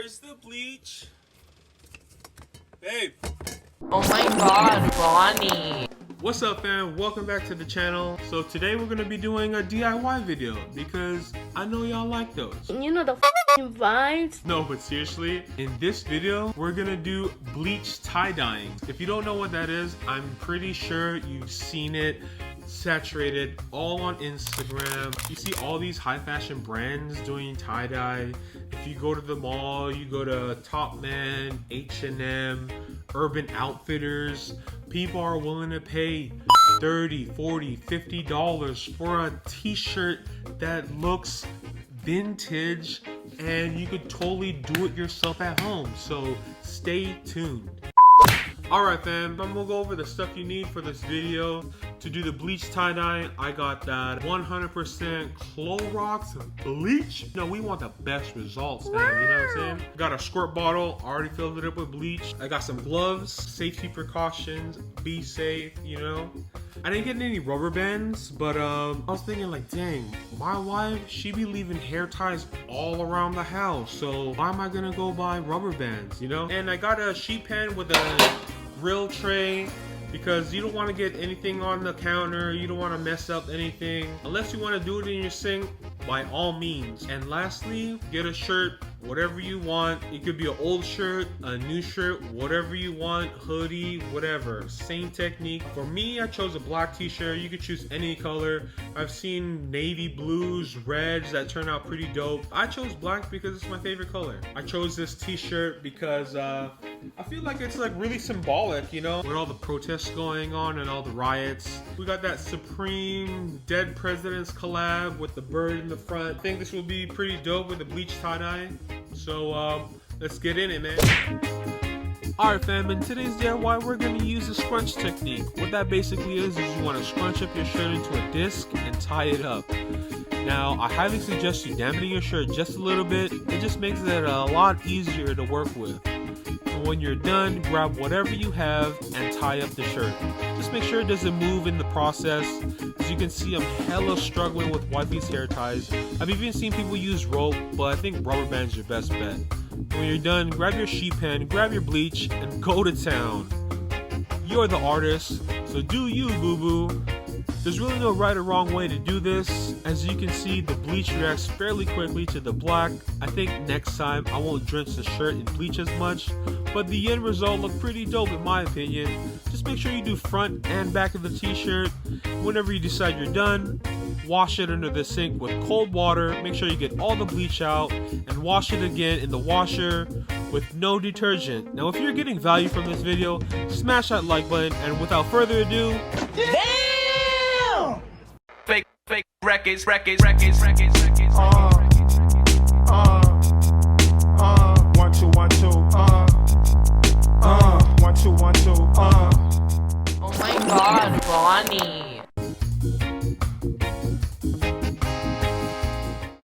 Where's the bleach? Babe. Oh my god, Ronnie. What's up, fam? Welcome back to the channel. So today we're gonna be doing a DIY video because I know y'all like those. You know the f***ing vibes? No, but seriously, in this video, we're gonna do bleach tie-dyeing. If you don't know what that is, I'm pretty sure you've seen it saturated all on Instagram. You see all these high fashion brands doing tie-dye. If you go to the mall, you go to Top Man, H&M, Urban Outfitters, people are willing to pay $30, $40, $50 for a t-shirt that looks vintage and you could totally do it yourself at home. So stay tuned. Alright fam, I'm gonna go over the stuff you need for this video. To do the bleach tie-dye, I got that 100% Clorox bleach. No, we want the best results, man, you know what I'm saying? Got a squirt bottle, already filled it up with bleach. I got some gloves, safety precautions, be safe, you know? I didn't get any rubber bands, but I was thinking like, dang, my wife, she be leaving hair ties all around the house, so why am I gonna go buy rubber bands, you know? And I got a sheet pan with a grill tray because you don't want to get anything on the counter, you don't want to mess up anything. Unless you want to do it in your sink, by all means. And lastly, get a shirt, whatever you want. It could be an old shirt, a new shirt, whatever you want, hoodie, whatever. Same technique. For me, I chose a black t-shirt. You could choose any color. I've seen navy blues, reds that turn out pretty dope. I chose black because it's my favorite color. I chose this t-shirt because I feel like it's like really symbolic, you know, with all the protests going on and all the riots. We got that Supreme Dead President's collab with the bird in the front. I think this will be pretty dope with the bleach tie-dye. So let's get in it, man. Alright fam, in today's DIY we're going to use the scrunch technique. What that basically is you want to scrunch up your shirt into a disc and tie it up. Now, I highly suggest you dampening your shirt just a little bit. It just makes it a lot easier to work with. When you're done, grab whatever you have and tie up the shirt. Just make sure it doesn't move in the process. As you can see, I'm hella struggling with wifey's hair ties. I've even seen people use rope, but I think rubber band's your best bet. When you're done, grab your sheet pan, grab your bleach, and go to town. You're the artist, so do you, boo-boo. There's really no right or wrong way to do this. As you can see, the bleach reacts fairly quickly to the black. I think next time I won't drench the shirt in bleach as much, but the end result looked pretty dope in my opinion. Just make sure you do front and back of the t-shirt. Whenever you decide you're done, wash it under the sink with cold water. Make sure you get all the bleach out and wash it again in the washer with no detergent. Now if you're getting value from this video, smash that like button, and without further ado, Fake records. 1 2 1 2 1 2 1 2 Oh my god, Ronnie.